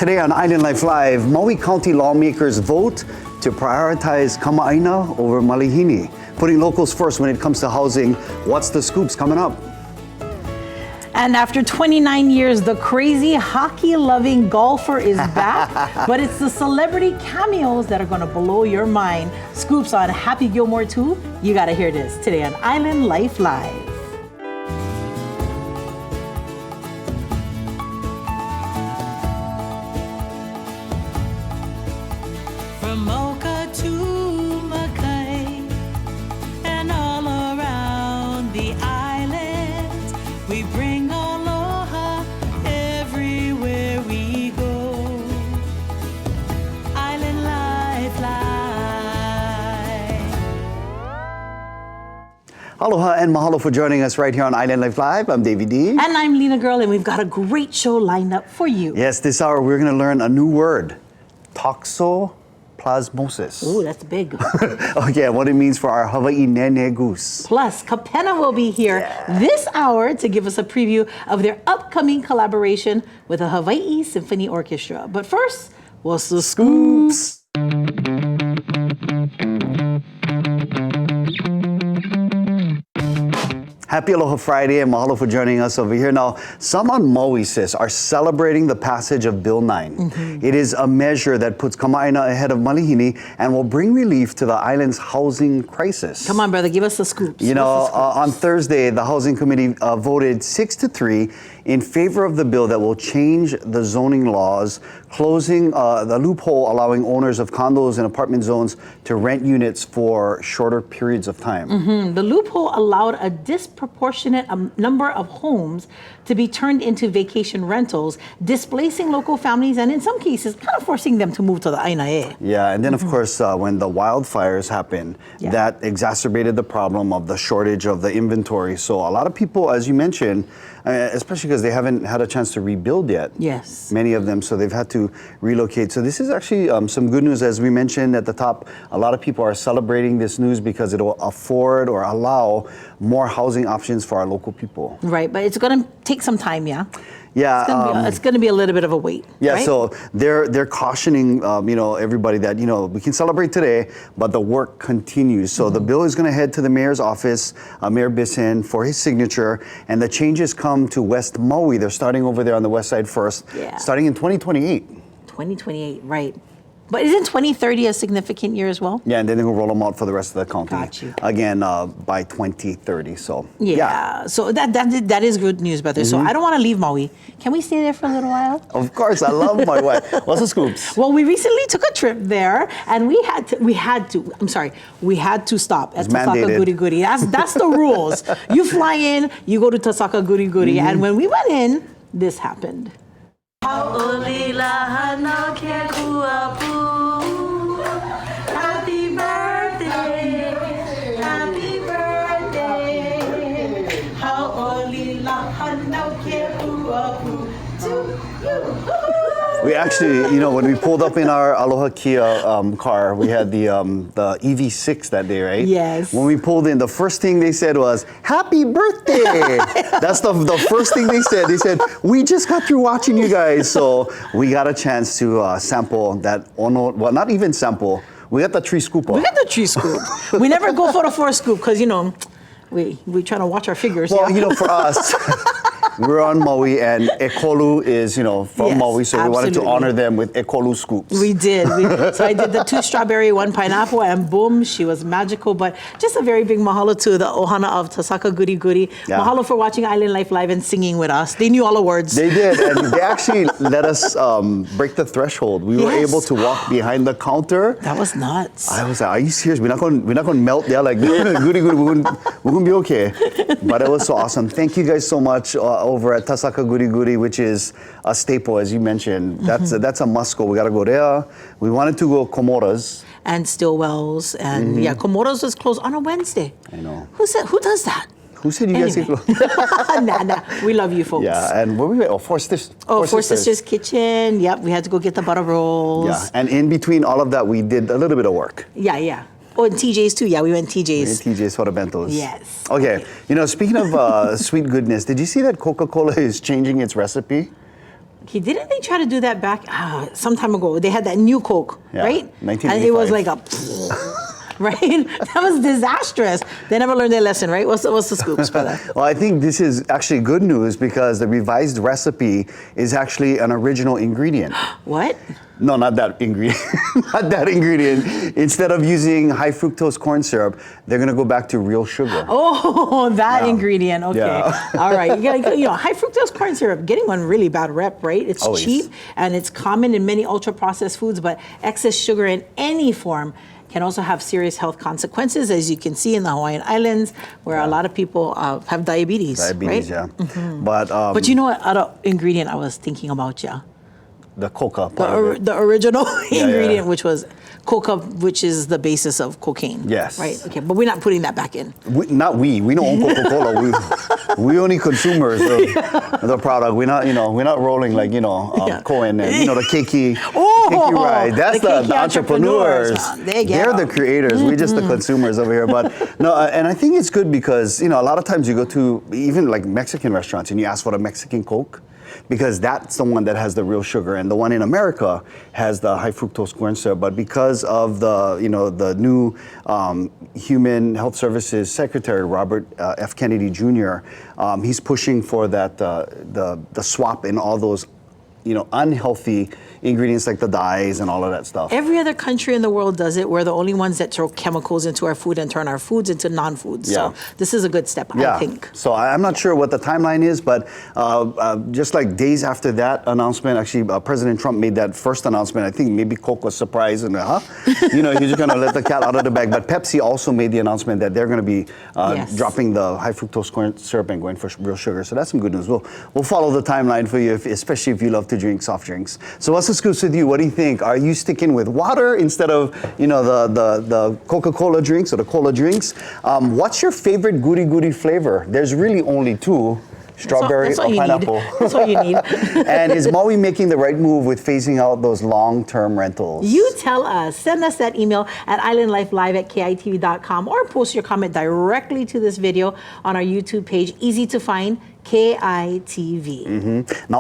Today on Island Life Live, Maui County lawmakers vote to prioritize kamaʻāina over malihini. Putting locals first when it comes to housing. What's the scoops coming up? And after 29 years, the crazy hockey-loving golfer is back, but it's the celebrity cameos that are gonna blow your mind. Scoops on Happy Gilmore 2, you gotta hear this today on Island Life Live. From Mocha to Makai and all around the islands, we bring aloha everywhere we go. Island Life Live. Aloha and mahalo for joining us right here on Island Life Live. I'm Davey D. And I'm Lena Girl, and we've got a great show lined up for you. Yes, this hour we're gonna learn a new word, toxoplasmosis. Ooh, that's big. Okay, what it means for our Hawaii nene goose. Plus, Kapena will be here this hour to give us a preview of their upcoming collaboration with the Hawaii Symphony Orchestra. But first, what's the scoops? Happy Aloha Friday and mahalo for joining us over here. Now, some on Maui, sis, are celebrating the passage of Bill 9. It is a measure that puts kamaʻāina ahead of malihini and will bring relief to the island's housing crisis. Come on, brother, give us the scoops. You know, on Thursday, the Housing Committee voted 6-3 in favor of the bill that will change the zoning laws, closing the loophole allowing owners of condos and apartment zones to rent units for shorter periods of time. The loophole allowed a disproportionate number of homes to be turned into vacation rentals, displacing local families and in some cases kind of forcing them to move to the Aina. Yeah, and then of course when the wildfires happened, that exacerbated the problem of the shortage of the inventory. So a lot of people, as you mentioned, especially because they haven't had a chance to rebuild yet. Yes. Many of them, so they've had to relocate. So this is actually some good news. As we mentioned at the top, a lot of people are celebrating this news because it will afford or allow more housing options for our local people. Right, but it's going to take some time, yeah? Yeah, It's going to be a little bit of a wait. yeah. Right? So they're cautioning, you know, everybody that we can celebrate today, but the work continues. So the bill is going to head to the mayor's office, Mayor Bissen, for his signature, and the changes come to West Maui. They're starting over there on the west side first, starting in 2028. 2028, right. But isn't 2030 a significant year as well? Yeah, and then they're going to roll them out for the rest of the county. Got you. Again, by 2030, so. Yeah. So that is good news, brother. So I don't want to leave Maui. Can we stay there for a little while? Of course, I love my wife. What's the scoops? Well, we recently took a trip there, and we had to stop at Tasaka Guri Guri. That's the rules. You fly in, you go to Tasaka Guri Guri, and when we went in, this happened. Happy birthday, happy birthday. To you. We actually, when we pulled up in our Aloha Kia car, we had the EV6 that day, right? Yes. When we pulled in, the first thing they said was, "Happy birthday!" That's the first thing they said. They said, "We just got through watching you guys." So we got a chance to sample that, well, not even sample. We got the tree scoop. We got the tree scoop. We never go for the 4 scoop because, we try to watch our figures. Well, for us, we're on Maui, and Ekolu is, from Maui, so we wanted to honor them with Ekolu scoops. We did. So I did the 2 strawberry, 1 pineapple, and boom, she was magical. But just a very big mahalo to the ohana of Tasaka Guri Guri. Yeah. Mahalo for watching Island Life Live and singing with us. They knew all the words. They did, and they actually let us break the threshold. We were able to walk behind the counter. That was nuts. I was like, "Are you serious? We're not going to melt there like goody goody. We're going to be okay." But it was so awesome. Thank you guys so much over at Tasaka Guri Guri, which is a staple, as you mentioned. That's a must go. We got to go there. We wanted to go Komoras. And Stillwells, and Komodos was closed on a Wednesday. I know. Who does that? Who said you guys Anyway. say Nah. We love you folks. Yeah, and where we went? Oh, Four Sisters. Four Sisters Kitchen. Yep, we had to go get the butter rolls. Yeah, and in between all of that, we did a little bit of work. Yeah. Oh, and TJ's too. Yeah, we went TJ's. TJ's for the bentos. Yes. Okay. Speaking of sweet goodness, did you see that Coca-Cola is changing its recipe? Okay, didn't they try to do that back some time ago? They had that new Coke, Yeah, right? 1985. And it was like a, right? That was disastrous. They never learned their lesson, right? What's the scoops for that? Well, I think this is actually good news because the revised recipe is actually an original ingredient. What? No, not that ingredient. Not that ingredient. Instead of using high fructose corn syrup, they're gonna go back to real sugar. Oh, that Yeah. ingredient. Okay. Yeah. All right. You gotta, high fructose corn syrup, getting one really bad rep, right? It's Always. cheap and it's common in many ultra processed foods, but excess sugar in any form can also have serious health consequences, as you can see in the Hawaiian Islands, where a lot of people have diabetes. Diabetes, right? yeah. But you know what other ingredient I was thinking about, yeah? the coca part of it. The original yeah. ingredient, which was coca, which is the basis of cocaine. Yes. Right. Okay, but we're not putting that back in. We don't own Coca-Cola. we only consumers of the product. We're not rolling like Cohen and the Keiki. Keiki ride. That's the the Keiki entrepreneurs. They're the creators. We're just the consumers over here. But no, and I think it's good because a lot of times you go to even like Mexican restaurants and you ask for a Mexican Coke, because that's the one that has the real sugar, and the one in America has the high fructose corn syrup. But because of the new Human Health Services Secretary Robert F. Kennedy Jr., he's pushing for that the swap in all those unhealthy ingredients like the dyes and all of that stuff. Every other country in the world does it. We're the only ones that throw chemicals into our food and turn our foods into non-foods. Yeah. So this is a good step, I think. So I'm not sure what the timeline is, but just like days after that announcement, actually President Trump made that first announcement. I think maybe Coke was surprised and he's just going to let the cat out of the bag. But Pepsi also made the announcement that they're going to be dropping the high fructose corn syrup and going for real sugar. So that's some good news. We'll follow the timeline for you, especially if you love to drink soft drinks. So what's the scoops with you? What do you think? Are you sticking with water instead of the Coca-Cola drinks or the cola drinks? What's your favorite goody goody flavor? There's really only two. Strawberry or pineapple. That's all you need. And is Maui making the right move with phasing out those long-term rentals? You tell us. Send us that email at islandlifelive@kitv.com or post your comment directly to this video on our YouTube page. Easy to find, KITV. Now,